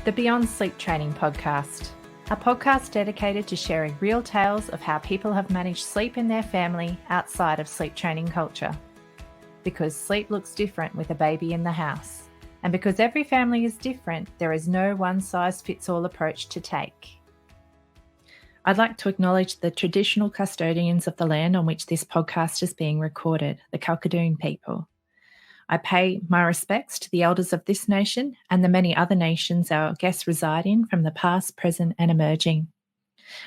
the Beyond Sleep Training podcast, a podcast dedicated to sharing real tales of how people have managed sleep in their family outside of sleep training culture. Because sleep looks different with a baby in the house. And because every family is different, there is no one-size-fits-all approach to take. I'd like to acknowledge the traditional custodians of the land on which this podcast is being recorded, the Kalkadoon people. I pay my respects to the elders of this nation and the many other nations our guests reside in from the past, present and emerging.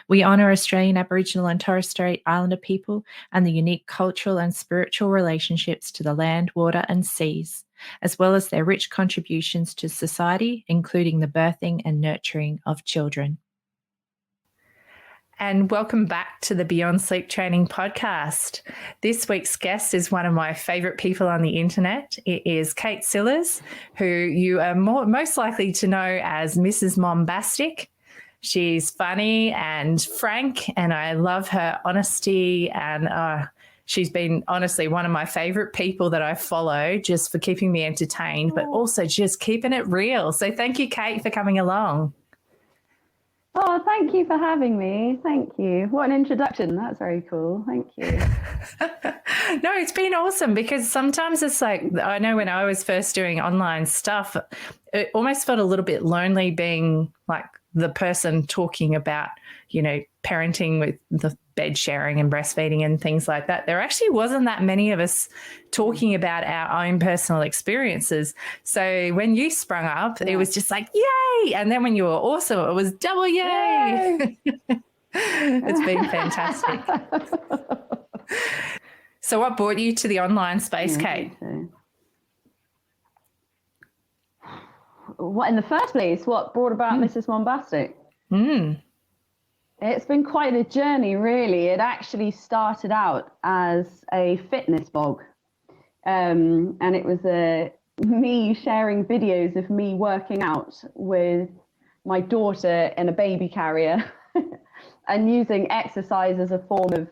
We honour Australian Aboriginal and Torres Strait Islander people and the unique cultural and spiritual relationships to the land, water and seas, as well as their rich contributions to society, including the birthing and nurturing of children. And welcome back to the Beyond Sleep Training podcast. This week's guest is one of my favourite people on the internet. It is Kate Sillars, who you are most likely to know as Mrs. Mombastic. She's funny and frank, and I love her honesty, and she's been honestly one of my favourite people that I follow just for keeping me entertained, but also just keeping it real. So thank you, Kate, for coming along. Oh, thank you for having me. Thank you. What an introduction. That's very cool. Thank you. No, it's been awesome because sometimes it's like, I know when I was first doing online stuff, it almost felt a little bit lonely being like the person talking about, you know, parenting with the bed sharing and breastfeeding and things like that. There actually wasn't that many of us talking about our own personal experiences. So when you sprung up, it was just like, yay. And then when you were awesome, it was double yay. It's been fantastic. So what brought you to the online space, Kate? What in the first place? What brought about Mrs. Mombastic? It's been quite a journey, really. It actually started out as a fitness blog. And it was me sharing videos of me working out with my daughter in a baby carrier and using exercise as a form of,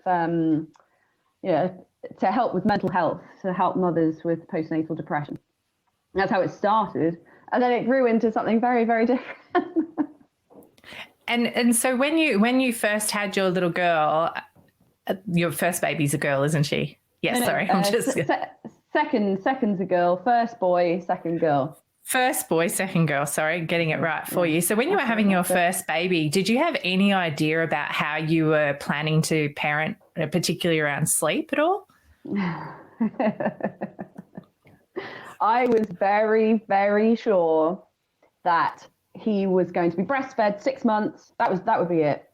to help with mental health, to help mothers with postnatal depression. That's how it started. And then it grew into something very, very different. And so when you first had your little girl, your first baby's a girl, isn't she? Yes, sorry. I'm just second's a girl, first boy, second girl. First boy, second girl, sorry, getting it right for you. So when you were having your first baby, did you have any idea about how you were planning to parent, particularly around sleep at all? I was very, very sure that he was going to be breastfed 6 months. That would be it.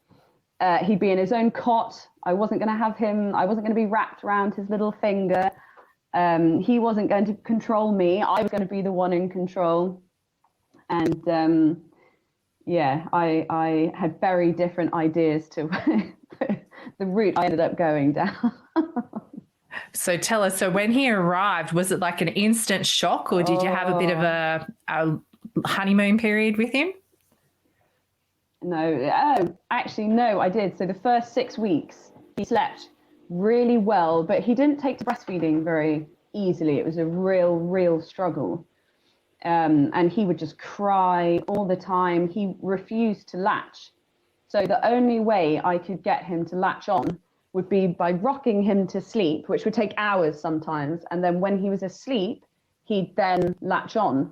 He'd be in his own cot. I wasn't going to be wrapped around his little finger. He wasn't going to control me. I was going to be the one in control. And I had very different ideas to the route I ended up going down. So tell us, so when he arrived, was it like an instant shock, or did you have a bit of a honeymoon period with him? No, actually, no, I did. So the first 6 weeks, he slept really well, but he didn't take to breastfeeding very easily. It was a real struggle. And he would just cry all the time. He refused to latch. So the only way I could get him to latch on would be by rocking him to sleep, which would take hours sometimes. And then when he was asleep, he'd then latch on.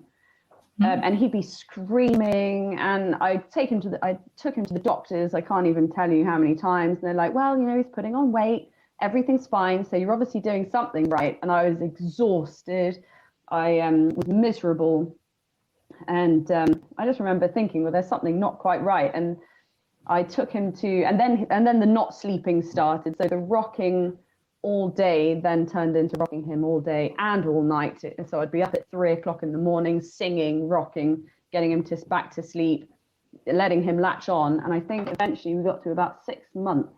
And he'd be screaming, and I took him to the doctors. I can't even tell you how many times. And they're like, well, he's putting on weight. Everything's fine. So you're obviously doing something right. And I was exhausted. I was miserable. And I just remember thinking, well, there's something not quite right. And I took him to, and then the not sleeping started. So the rocking all day then turned into rocking him all day and all night. So I'd be up at 3 o'clock in the morning, singing, rocking, getting him back to sleep, letting him latch on. And I think eventually we got to about 6 months.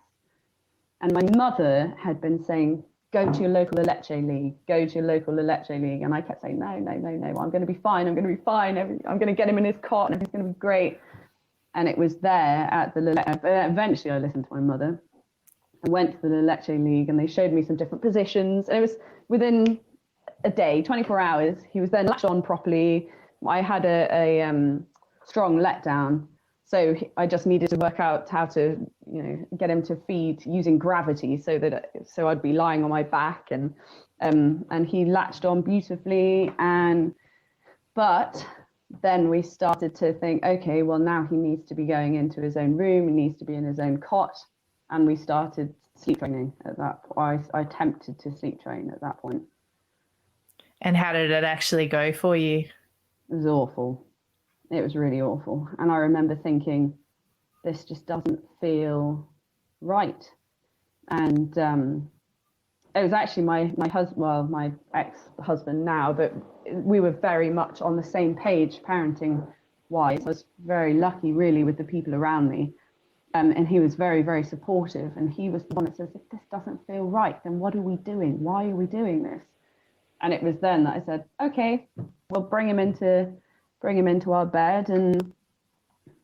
And my mother had been saying, go to your local leche league, go to your local leche league. And I kept saying, no, I'm going to be fine. I'm going to get him in his cot and everything's going to be great. And it was there at eventually I listened to my mother. I went to the leche league and they showed me some different positions. And it was within a day, 24 hours, he was then latched on properly. I had strong letdown. So I just needed to work out how to, get him to feed using gravity, so I'd be lying on my back, and he latched on beautifully. But then we started to think, okay, well, now he needs to be going into his own room, he needs to be in his own cot, and we started sleep training at that point. I attempted to sleep train at that point. And how did it actually go for you? It was awful. It was really awful. And I remember thinking, this just doesn't feel right. And it was actually my ex-husband now, but we were very much on the same page parenting-wise. I was very lucky, really, with the people around me. And he was very, very supportive. And he was the one that says, if this doesn't feel right, then what are we doing? Why are we doing this? And it was then that I said, okay, we'll bring him into our bed, and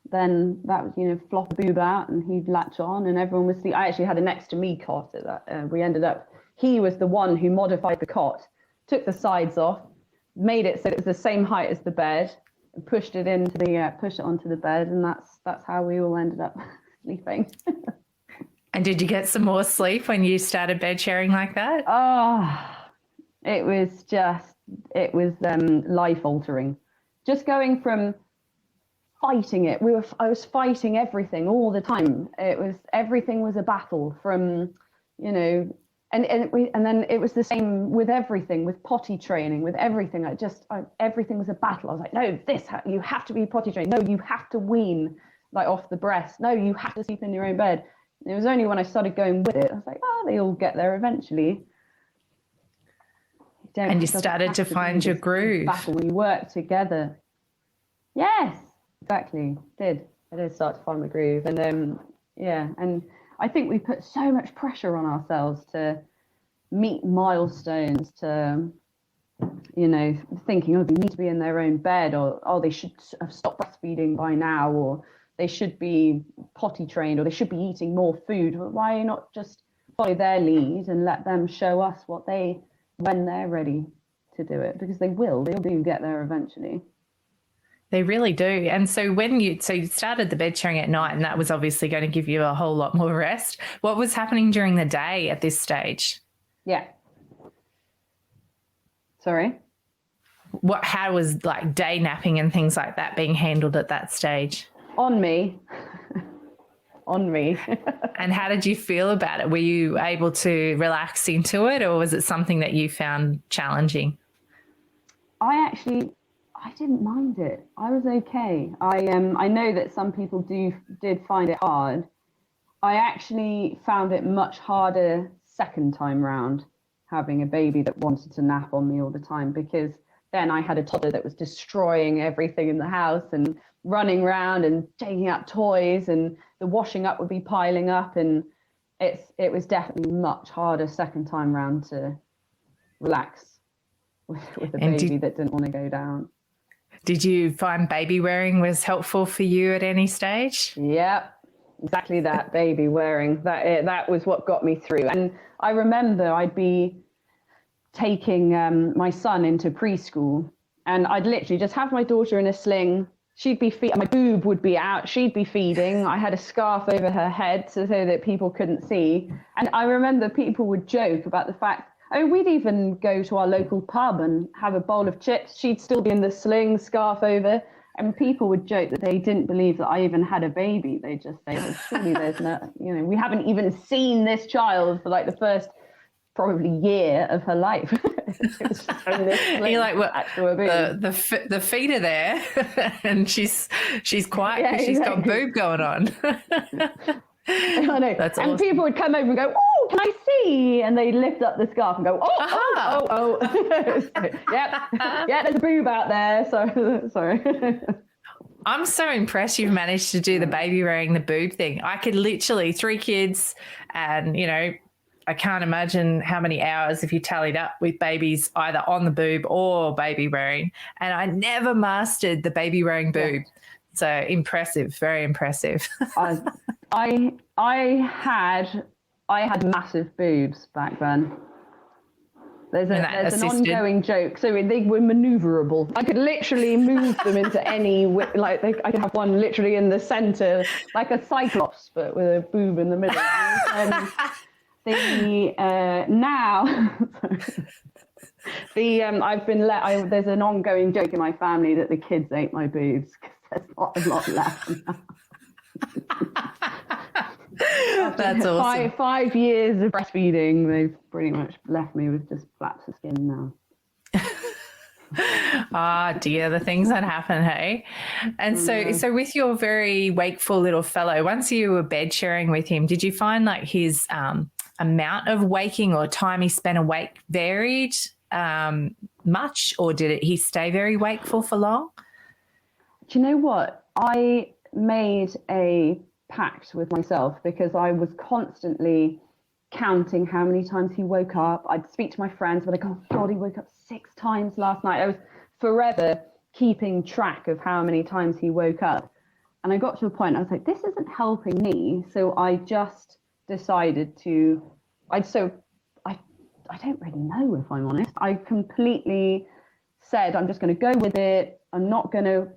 then that was, flop a boob out, and he'd latch on, and everyone was sleeping. I actually had a next to me cot at that. He was the one who modified the cot, took the sides off, made it so it was the same height as the bed, and pushed it onto the bed, and that's how we all ended up sleeping. And did you get some more sleep when you started bed sharing like that? Oh, it was life altering. Just going from fighting it, I was fighting everything all the time. Everything was a battle from, and then it was the same with everything, with potty training, with everything. Everything was a battle. I was like, no, you have to be potty trained. No, you have to wean like off the breast. No, you have to sleep in your own bed. And it was only when I started going with it, I was like, they all get there eventually. And you started to find your groove. Battle when you work together. Yes, exactly. I did start to find my groove. And and I think we put so much pressure on ourselves to meet milestones, to, thinking, they need to be in their own bed, or they should have stopped breastfeeding by now, or they should be potty trained, or they should be eating more food. Why not just follow their lead and let them show us when they're ready to do it? Because they'll do get there eventually. They really do. And so you started the bed sharing at night, and that was obviously going to give you a whole lot more rest. What was happening during the day at this stage? Yeah. Sorry? How was like day napping and things like that being handled at that stage? On me. On me. And how did you feel about it? Were you able to relax into it, or was it something that you found challenging? I didn't mind it. I was okay. I know that some people did find it hard. I actually found it much harder second time round, having a baby that wanted to nap on me all the time, because then I had a toddler that was destroying everything in the house and running around and taking out toys, and the washing up would be piling up, and it was definitely much harder second time round to relax with a baby that didn't want to go down. Did you find baby wearing was helpful for you at any stage? Yep, exactly that. Baby wearing, that was what got me through. And I remember I'd be taking my son into preschool, and I'd literally just have my daughter in a sling. She'd be my boob would be out. She'd be feeding. I had a scarf over her head so that people couldn't see. And I remember people would joke about the fact, we'd even go to our local pub and have a bowl of chips. She'd still be in the sling, scarf over. And people would joke that they didn't believe that I even had a baby. They just say, well, surely there's no, we haven't even seen this child for like the first probably year of her life. You're like, well, the feet are there, and she's quiet because she's got boob going on. I know. That's and awesome. People would come over and go, oh, can I see? And they'd lift up the scarf and go, oh. Yeah, there's a boob out there. So sorry. I'm so impressed you've managed to do the baby wearing the boob thing. I could literally 3 kids, and I can't imagine how many hours if you tallied up with babies either on the boob or baby wearing. And I never mastered the baby wearing boob. Yeah. So impressive, very impressive. I had massive boobs back then. There's an ongoing joke. So they were maneuverable. I could literally move them into any, like I could have one literally in the center, like a cyclops, but with a boob in the middle. I've been there's an ongoing joke in my family that the kids ate my boobs because there's not a lot left now. That's awesome. 5 years of breastfeeding, they've pretty much left me with just flaps of skin now. Ah, dear, the things that happen, hey? And so with your very wakeful little fellow, once you were bed sharing with him, did you find like his amount of waking or time he spent awake varied much, or did he stay very wakeful for long? Do you know what? I made a pact with myself because I was constantly counting how many times he woke up. I'd speak to my friends, but oh God, he woke up 6 times last night. I was forever keeping track of how many times he woke up. And I got to a point, I was like, this isn't helping me. So I just decided I don't really know, if I'm honest. I completely said, I'm just going to go with it. I'm not going to,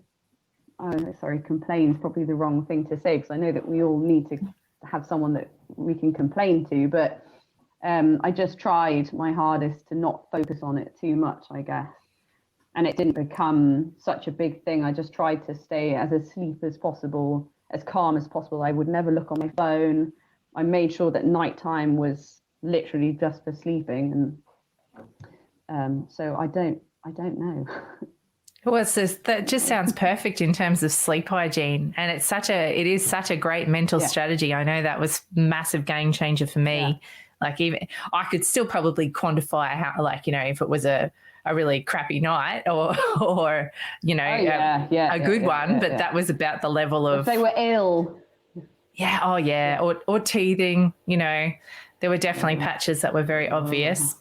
complain is probably the wrong thing to say, because I know that we all need to have someone that we can complain to, but I just tried my hardest to not focus on it too much, I guess. And it didn't become such a big thing. I just tried to stay as asleep as possible, as calm as possible. I would never look on my phone. I made sure that nighttime was literally just for sleeping. And so I don't know. Well, that just sounds perfect in terms of sleep hygiene, and it is such a great mental strategy. I know that was massive game changer for me. Yeah. Like, even I could still probably quantify how, like, you know, if it was a really crappy night or you know, a good one, but that was about the level of, if they were ill. Yeah. Oh, yeah. Or teething. You know, there were definitely patches that were very obvious,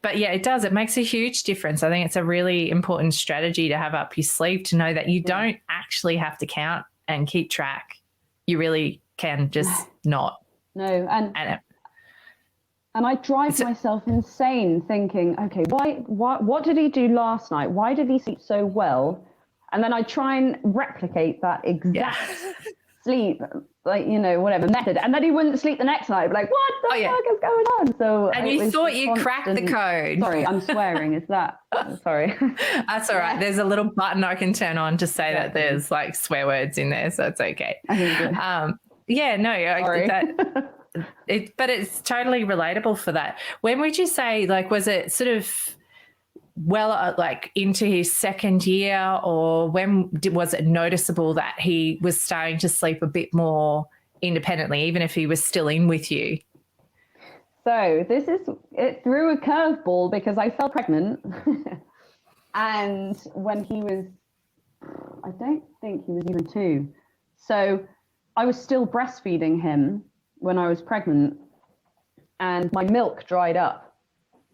But yeah, it does. It makes a huge difference. I think it's a really important strategy to have up your sleeve, to know that you don't actually have to count and keep track. You really can just not. No, and I drive myself insane thinking, okay, what did he do last night? Why did he sleep so well? And then I try and replicate that exact sleep, like, you know, whatever method, and then he wouldn't sleep the next night. I'd be like, what the fuck is going on? So, and you thought you cracked the code. Sorry, I'm swearing. Is that sorry? That's all right. There's a little button I can turn on to say that there's like swear words in there, so it's okay. But it's totally relatable for that. When would you say, like, was it sort of like into his second year, or when was it noticeable that he was starting to sleep a bit more independently, even if he was still in with you? So it threw a curveball because I fell pregnant. And when he was, I don't think he was even 2. So I was still breastfeeding him when I was pregnant, and my milk dried up,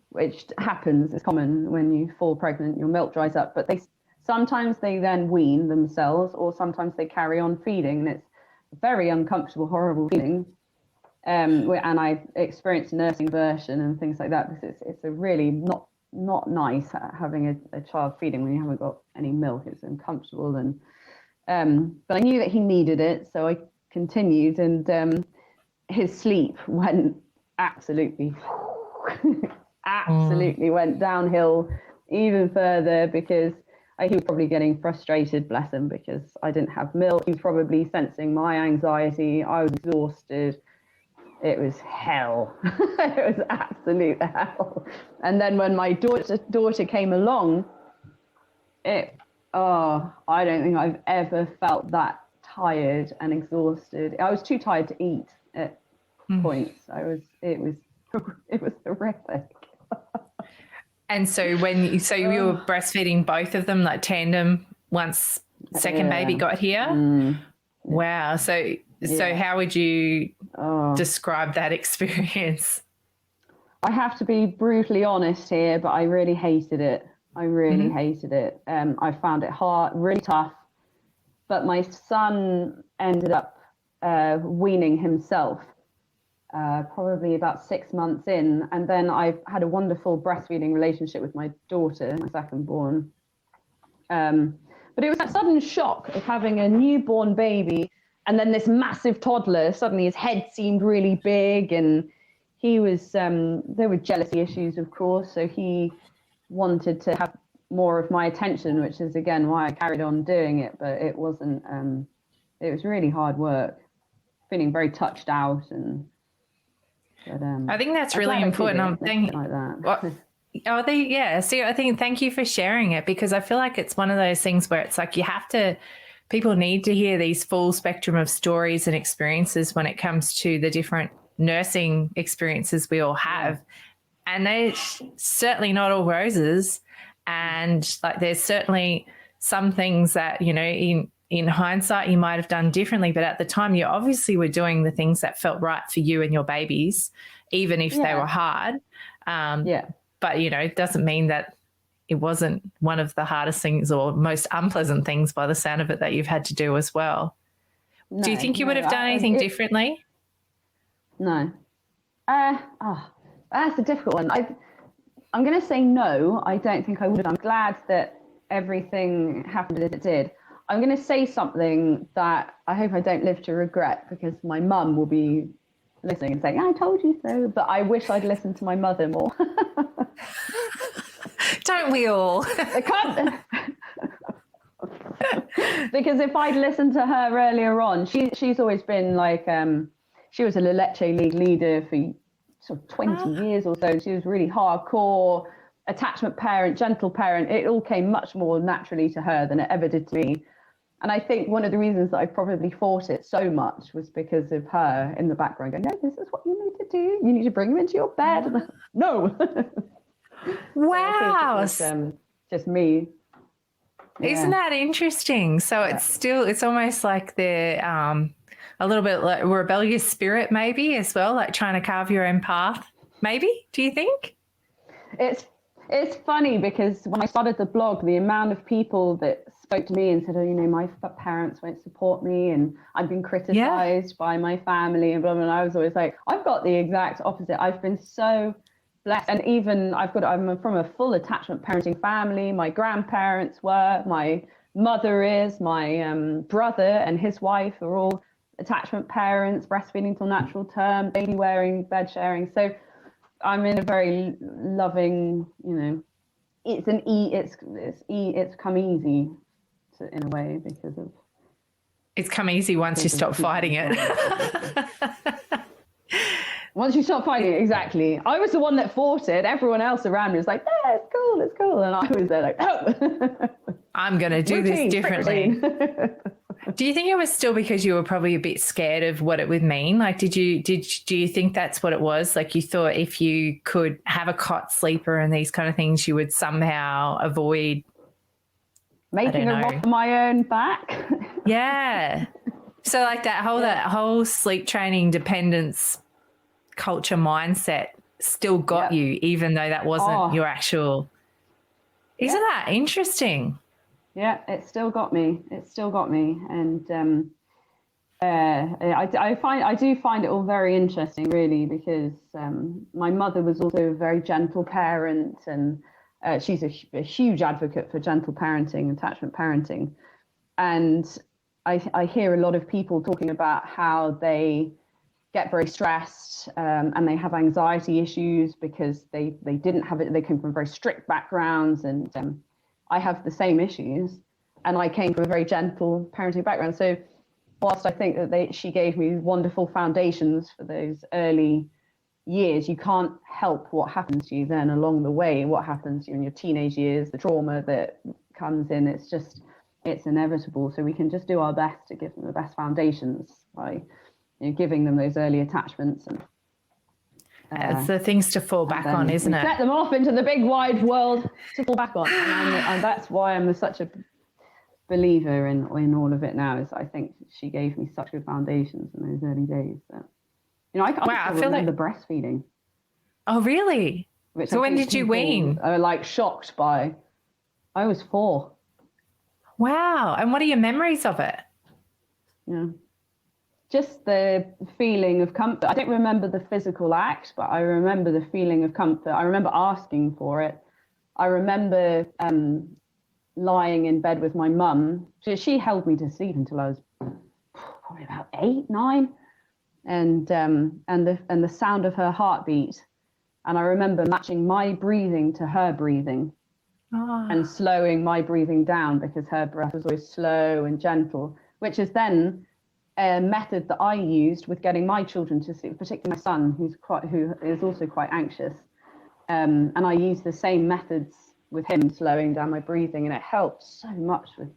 which happens. It's common when you fall pregnant, your milk dries up. But sometimes they then wean themselves, or sometimes they carry on feeding, and it's a very uncomfortable, horrible feeling. And I experienced nursing aversion and things like that, because it's a really not nice having a child feeding when you haven't got any milk. It's uncomfortable, and but I knew that he needed it, so I continued, and his sleep went absolutely went downhill even further, because he was probably getting frustrated, bless him, because I didn't have milk. He was probably sensing my anxiety. I was exhausted. It was hell. It was absolute hell. And then when my daughter came along, I don't think I've ever felt that tired and exhausted. I was too tired to eat at points. It was horrific. And so you were breastfeeding both of them, like tandem, once second baby got here? Wow. So how would you describe that experience? I have to be brutally honest here, but I really hated it. I really hated it. I found it hard, really tough. But my son ended up weaning himself. probably about 6 months in. And then I've had a wonderful breastfeeding relationship with my daughter, my second born. But it was that sudden shock of having a newborn baby and then this massive toddler. Suddenly his head seemed really big, and he was, there were jealousy issues, of course. So he wanted to have more of my attention, which is again why I carried on doing it. But it wasn't, it was really hard work, feeling very touched out. And but, I think that's really important. I'm thinking like that. Oh, yeah. See, I think thank you for sharing it, because I feel like it's one of those things where it's like people need to hear these full spectrum of stories and experiences when it comes to the different nursing experiences we all have. Yeah. And they're certainly not all roses. And like there's certainly some things that, you know, in hindsight you might have done differently, but at the time you obviously were doing the things that felt right for you and your babies, even if they were hard. But, you know, it doesn't mean that it wasn't one of the hardest things or most unpleasant things by the sound of it that you've had to do as well. No, do you think you would have done anything differently? No. That's a difficult one. I'm going to say no. I don't think I would have. I'm glad that everything happened as it did. I'm going to say something that I hope I don't live to regret, because my mum will be listening and saying, I told you so, but I wish I'd listened to my mother more. Don't we all? Because if I'd listened to her earlier on, she's always been like, she was a La Leche League leader for sort of 20 years or so. She was really hardcore, attachment parent, gentle parent. It all came much more naturally to her than it ever did to me. And I think one of the reasons that I probably fought it so much was because of her in the background going, no, this is what you need to do. You need to bring him into your bed. No. Wow. So just me. Yeah. Isn't that interesting? So it's almost like they're a little bit like rebellious spirit maybe as well, like trying to carve your own path, maybe, do you think? It's funny because when I started the blog, the amount of people that spoke to me and said, oh, you know, my parents won't support me and I've been criticized by my family and blah, blah, blah. And I was always like, I've got the exact opposite. I've been so blessed. And even I'm from a full attachment parenting family. My grandparents were, my mother is, my brother and his wife are all attachment parents, breastfeeding till natural term, baby wearing, bed sharing. So I'm in a very loving, you know, it's come easy in a way because of. It's come easy once you stop fighting it. Once you stop fighting it, exactly. I was the one that fought it. Everyone else around me was like, yeah, it's cool. And I was there like, no. I'm going to do this differently. Do you think it was still because you were probably a bit scared of what it would mean? Like, do you think that's what it was? Like you thought if you could have a cot sleeper and these kind of things, you would somehow avoid making a rock on my own back? Yeah. So like that whole sleep training dependence culture mindset still got you, even though that wasn't your actual. Isn't that interesting? Yeah, it still got me. And I do find it all very interesting, really, because my mother was also a very gentle parent, and she's a huge advocate for gentle parenting, attachment parenting. And I hear a lot of people talking about how they get very stressed and they have anxiety issues because they didn't have it. They come from very strict backgrounds, and I have the same issues, and I came from a very gentle parenting background. So whilst I think that she gave me wonderful foundations for those early years, you can't help what happens to you then along the way, what happens to you in your teenage years, the trauma that comes in. It's inevitable. So we can just do our best to give them the best foundations by giving them those early attachments. And it's the things to fall back on, isn't it? Set them off into the big wide world to fall back on. And that's why I'm such a believer in all of it now, is I think she gave me such good foundations in those early days that, I still remember breastfeeding. Oh, really? So when did you wean? I was shocked by. I was 4. Wow. And what are your memories of it? Yeah. just the feeling of comfort. I don't remember the physical act, but I remember the feeling of comfort. I remember asking for it. I remember lying in bed with my mum. She held me to sleep until I was probably about 8, 9, and the sound of her heartbeat. And I remember matching my breathing to her breathing, and slowing my breathing down because her breath was always slow and gentle, which is then a method that I used with getting my children to sleep, particularly my son, who is also quite anxious. And I used the same methods with him, slowing down my breathing, and it helped so much with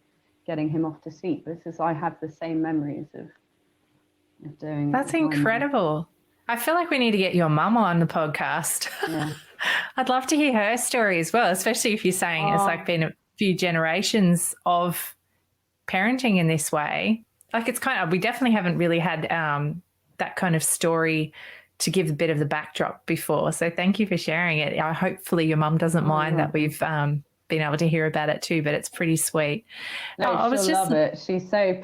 getting him off to sleep. I have the same memories of doing. That's incredible. I feel like we need to get your mum on the podcast. Yeah. I'd love to hear her story as well, especially if you're saying it's like been a few generations of parenting in this way. Like it's kind of, we definitely haven't really had that kind of story to give a bit of the backdrop before. So thank you for sharing it. Hopefully your mum doesn't mind that we've been able to hear about it too, but it's pretty sweet. No, she'll love it. She's so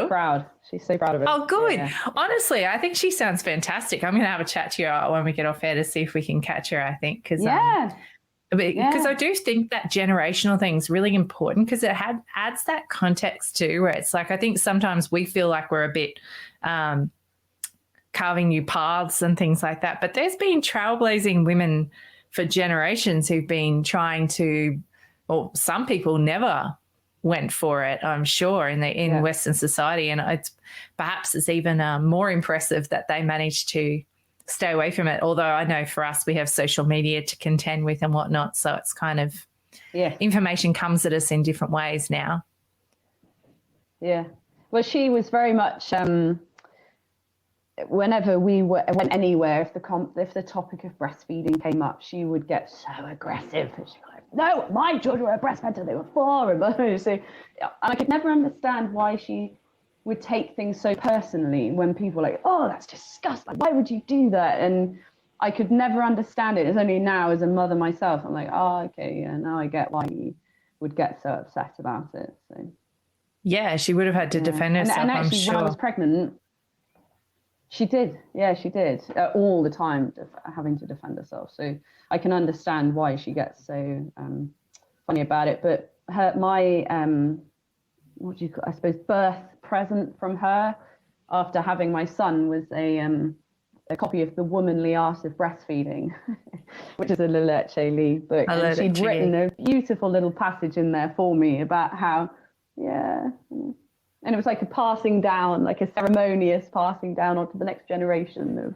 proud. She's so proud of it. Oh, good. Yeah. Honestly, I think she sounds fantastic. I'm going to have a chat to her when we get off air to see if we can catch her, I think. Because I do think that generational thing is really important because it adds that context too, where it's like I think sometimes we feel like we're a bit carving new paths and things like that. But there's been trailblazing women for generations who've been trying to, or some people never went for it, I'm sure, in Western society. And perhaps it's even more impressive that they managed to stay away from it. Although I know for us, we have social media to contend with and whatnot. So it's kind of, information comes at us in different ways now. Yeah. Well, she was very much, whenever we went anywhere, if the topic of breastfeeding came up, she would get so aggressive. She'd be like, no, my children were breastfed till they were 4. And I could never understand why she would take things so personally when people were like, oh, that's disgusting. Why would you do that? And I could never understand it. It's only now as a mother myself, I'm like, oh, okay, yeah, now I get why you would get so upset about it. So yeah, she would have had to defend herself, and actually, I'm sure. When I was pregnant, she did. Yeah, she did. All the time having to defend herself. So I can understand why she gets so funny about it. But my birth present from her after having my son was a copy of The Womanly Art of Breastfeeding, which is a Leche Lee book. And she'd written a beautiful little passage in there for me about how, and it was like a passing down, like a ceremonious passing down onto the next generation.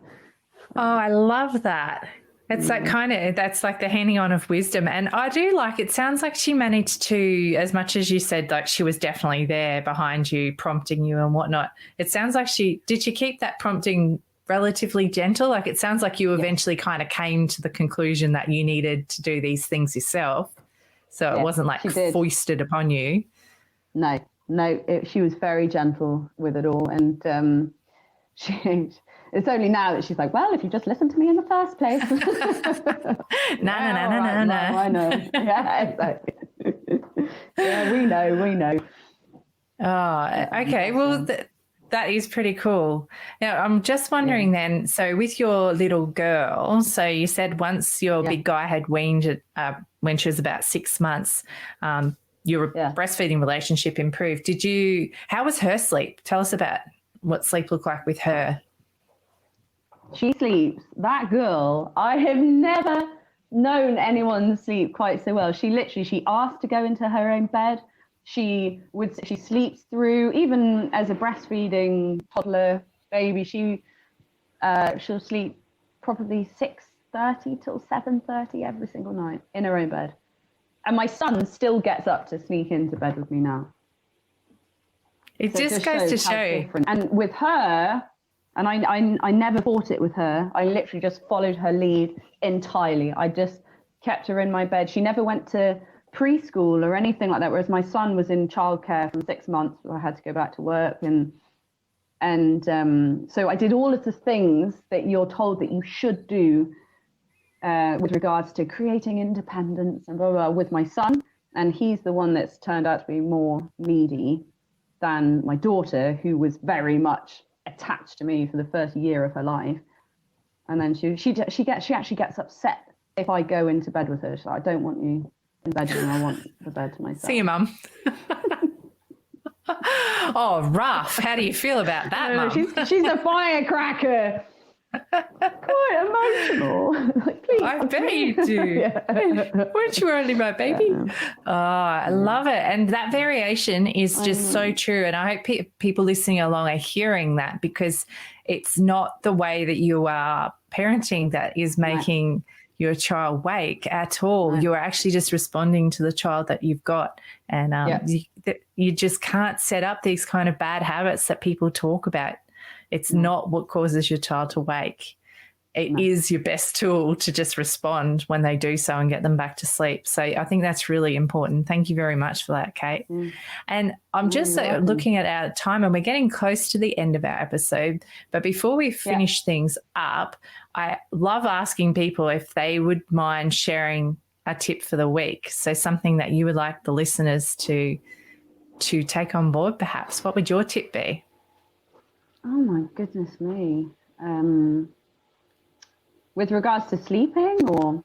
Oh, I love that. It's that kind of, that's like the handing on of wisdom. And I do like, it sounds like she managed to, as much as you said, like she was definitely there behind you, prompting you and whatnot. It sounds like did she keep that prompting relatively gentle? Like it sounds like you eventually kind of came to the conclusion that you needed to do these things yourself. So it wasn't like foisted upon you. No, she was very gentle with it all. And it's only now that she's like, well, if you just listened to me in the first place. No. I know. Yeah, exactly. Yeah, we know. Oh, okay. Well, that is pretty cool. Now, I'm just wondering then, so with your little girl, so you said once your big guy had weaned when she was about 6 months, your breastfeeding relationship improved. How was her sleep? Tell us about what sleep looked like with her. She sleeps, that girl, I have never known anyone sleep quite so well. She asked to go into her own bed. She sleeps through, even as a breastfeeding toddler baby, she'll sleep probably 6:30 till 7:30 every single night in her own bed. And my son still gets up to sneak into bed with me now. It just goes to show. And with her, and I never fought it with her. I literally just followed her lead entirely. I just kept her in my bed. She never went to preschool or anything like that, whereas my son was in childcare from 6 months. I had to go back to work. And so I did all of the things that you're told that you should do with regards to creating independence and blah, blah, blah, with my son. And he's the one that's turned out to be more needy than my daughter, who was very much a attached to me for the first year of her life. And then she actually gets upset if I go into bed with her. She's like, I don't want you in bed with me. I want the bed to myself. See you, Mum. Oh, rough. How do you feel about that, Mum? She's a firecracker. Quite emotional. Like, please, I bet you do. Yeah. Weren't you only my baby? Yeah. Oh, I love it. And that variation is just so true. And I hope people listening along are hearing that, because it's not the way that you are parenting that is making your child wake at all. Right. You are actually just responding to the child that you've got. And you just can't set up these kind of bad habits that people talk about. It's not what causes your child to wake. It is your best tool to just respond when they do so and get them back to sleep. So I think that's really important. Thank you very much for that, Kate. And I'm just looking at our time, and we're getting close to the end of our episode. But before we finish things up, I love asking people if they would mind sharing a tip for the week. So something that you would like the listeners to take on board, perhaps. What would your tip be? Oh, my goodness me. With regards to sleeping, or?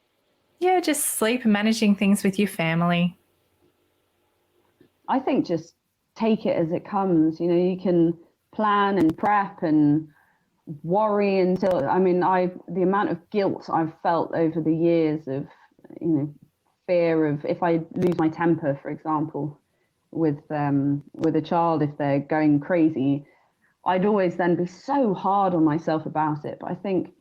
Yeah, just sleep and managing things with your family. I think just take it as it comes. You know, you can plan and prep and worry until, the amount of guilt I've felt over the years of, fear of if I lose my temper, for example, with a child, if they're going crazy, I'd always then be so hard on myself about it. But I think,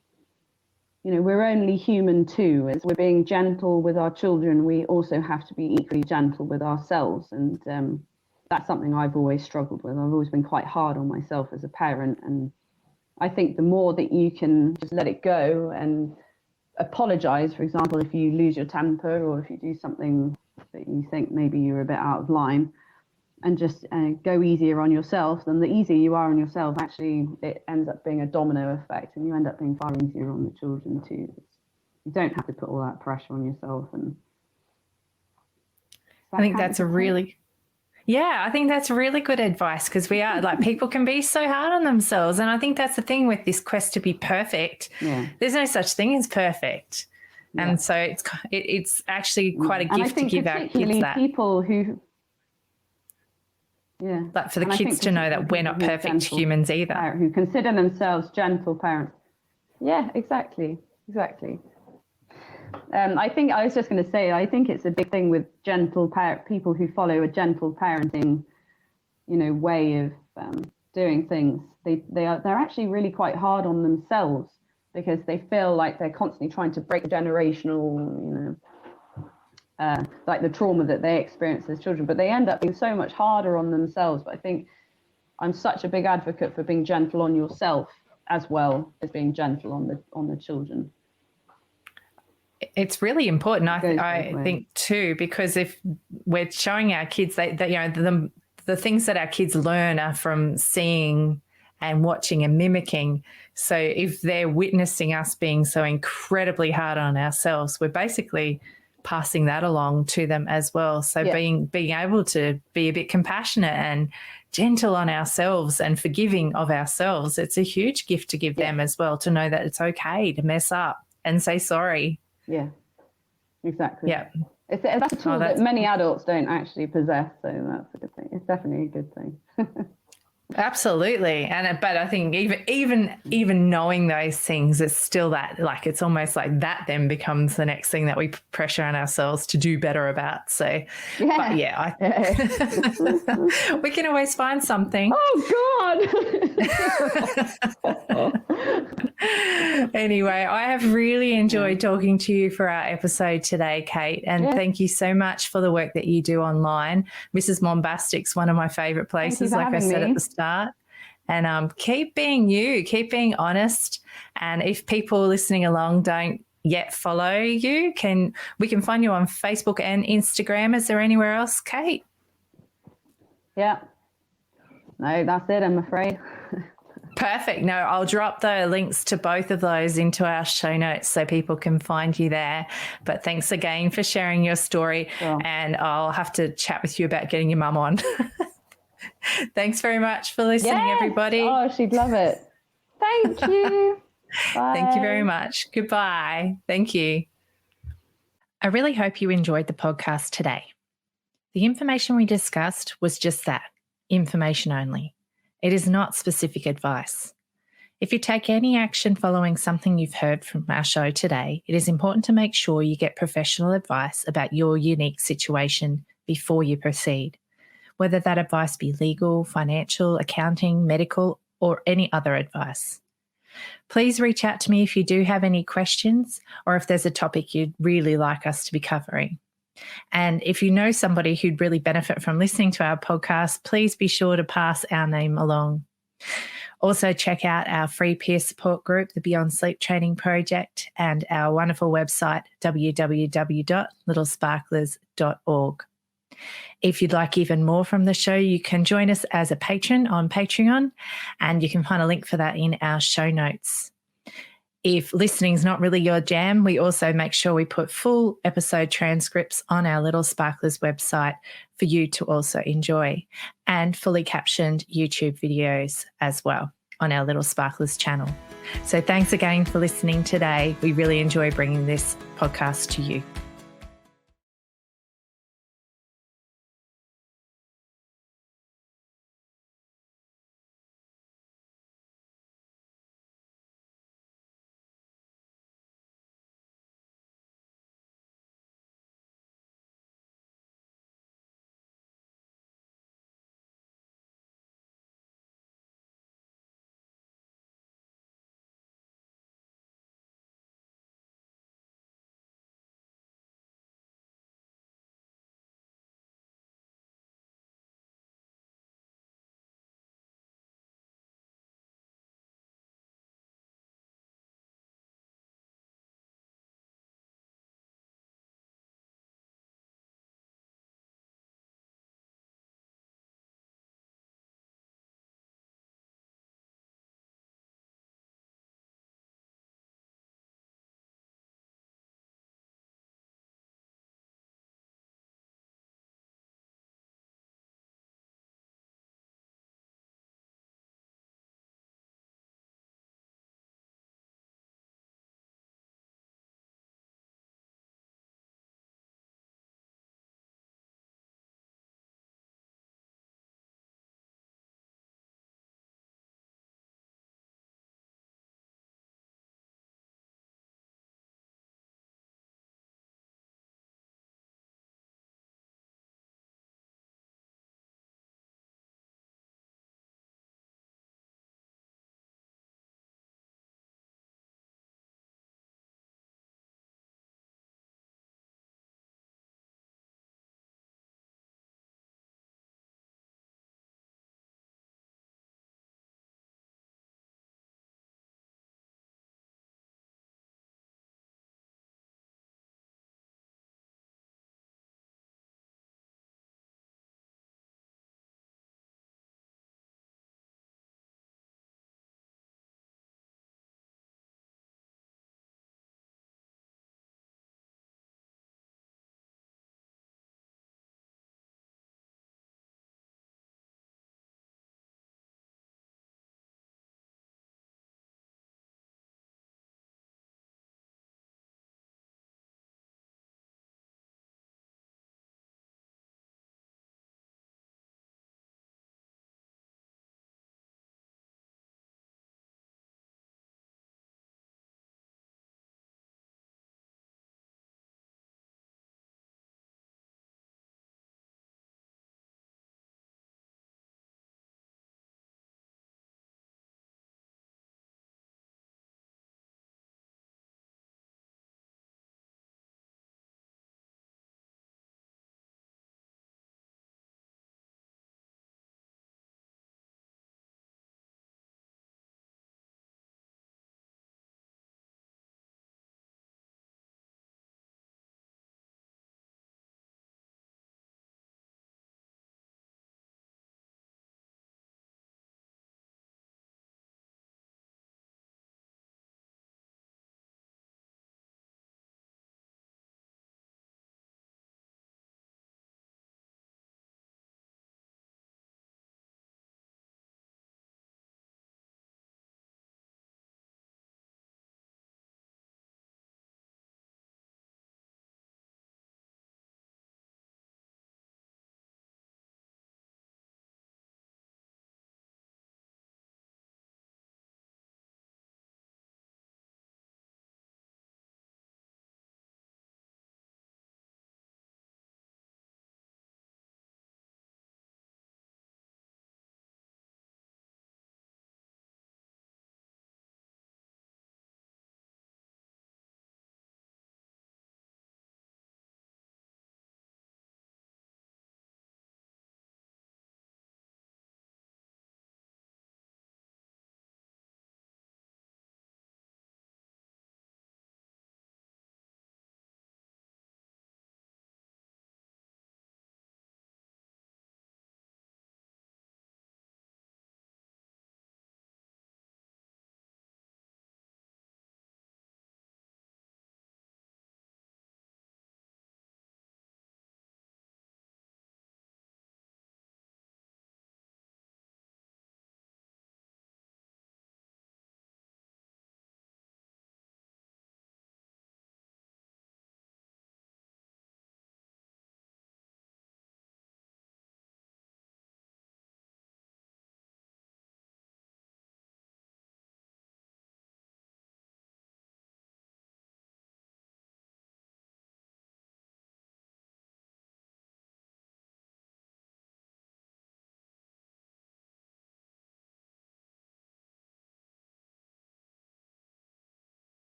we're only human too. As we're being gentle with our children, we also have to be equally gentle with ourselves. And that's something I've always struggled with. I've always been quite hard on myself as a parent. And I think the more that you can just let it go and apologize, for example, if you lose your temper or if you do something that you think maybe you're a bit out of line, and just go easier on yourself, then the easier you are on yourself, actually, it ends up being a domino effect, and you end up being far easier on the children too. You don't have to put all that pressure on yourself. And I think that's really good advice, because we are like, people can be so hard on themselves. And I think that's the thing with this quest to be perfect. Yeah. There's no such thing as perfect. Yeah. And so it's actually quite a gift to give our kids that. People who, like for the kids to know that we're not perfect humans either. Who consider themselves gentle parents. Yeah, exactly. I think I was just going to say, I think it's a big thing with people who follow a gentle parenting, way of doing things. They're actually really quite hard on themselves, because they feel like they're constantly trying to break generational, like the trauma that they experience as children, but they end up being so much harder on themselves. But I think I'm such a big advocate for being gentle on yourself as well as being gentle on the children. It's really important, I think too, because if we're showing our kids that the things that our kids learn are from seeing and watching and mimicking. So if they're witnessing us being so incredibly hard on ourselves, we're basically passing that along to them as well. So being able to be a bit compassionate and gentle on ourselves and forgiving of ourselves, it's a huge gift to give them as well, to know that it's okay to mess up and say sorry. Yeah, exactly. Yeah. That's a tool that many adults don't actually possess, so that's a good thing. It's definitely a good thing. Absolutely. But I think even knowing those things, it's still that, like, it's almost like that then becomes the next thing that we pressure on ourselves to do better about. So we can always find something. Oh God. Anyway, I have really enjoyed talking to you for our episode today, Kate, and thank you so much for the work that you do online. Mrs. Mombastic's one of my favourite places, like I said at the start. And keep being you, keep being honest. And if people listening along don't yet follow you, we can find you on Facebook and Instagram. Is there anywhere else, Kate? Yeah. No, that's it, I'm afraid. Perfect. No, I'll drop the links to both of those into our show notes so people can find you there. But thanks again for sharing your story. Sure. And I'll have to chat with you about getting your mum on. Thanks very much for listening, Yes. everybody. Oh, she'd love it. Thank you. Bye. Thank you very much. Goodbye. Thank you. I really hope you enjoyed the podcast today. The information we discussed was just that, information only. It is not specific advice. If you take any action following something you've heard from our show today, it is important to make sure you get professional advice about your unique situation before you proceed, whether that advice be legal, financial, accounting, medical, or any other advice. Please reach out to me if you do have any questions or if there's a topic you'd really like us to be covering. And if you know somebody who'd really benefit from listening to our podcast, please be sure to pass our name along. Also, check out our free peer support group, the Beyond Sleep Training Project, and our wonderful website, www.littlesparklers.org. If you'd like even more from the show, you can join us as a patron on Patreon, and you can find a link for that in our show notes. If listening's not really your jam, we also make sure we put full episode transcripts on our Little Sparklers website for you to also enjoy, and fully captioned YouTube videos as well on our Little Sparklers channel. So thanks again for listening today. We really enjoy bringing this podcast to you.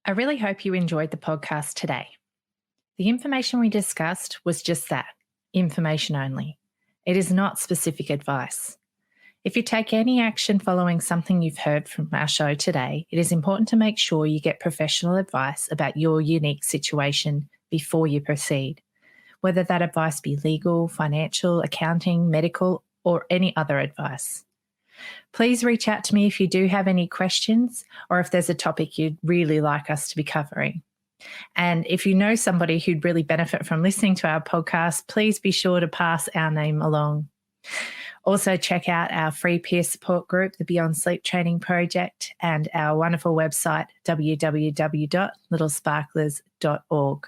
I really hope you enjoyed the podcast today. The information we discussed was just that, information only. It is not specific advice. If you take any action following something you've heard from our show today, it is important to make sure you get professional advice about your unique situation before you proceed, whether that advice be legal, financial, accounting, medical, or any other advice. Please reach out to me if you do have any questions or if there's a topic you'd really like us to be covering. And if you know somebody who'd really benefit from listening to our podcast, please be sure to pass our name along. Also, check out our free peer support group, the Beyond Sleep Training Project, and our wonderful website, www.littlesparklers.org.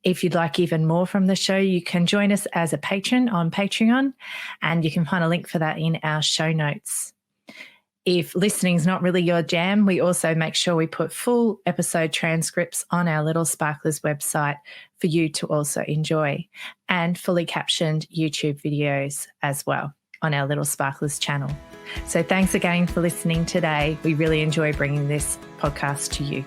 If you'd like even more from the show, you can join us as a patron on Patreon, and you can find a link for that in our show notes. If listening's not really your jam, we also make sure we put full episode transcripts on our Little Sparklers website for you to also enjoy, and fully captioned YouTube videos as well on our Little Sparklers channel. So thanks again for listening today. We really enjoy bringing this podcast to you.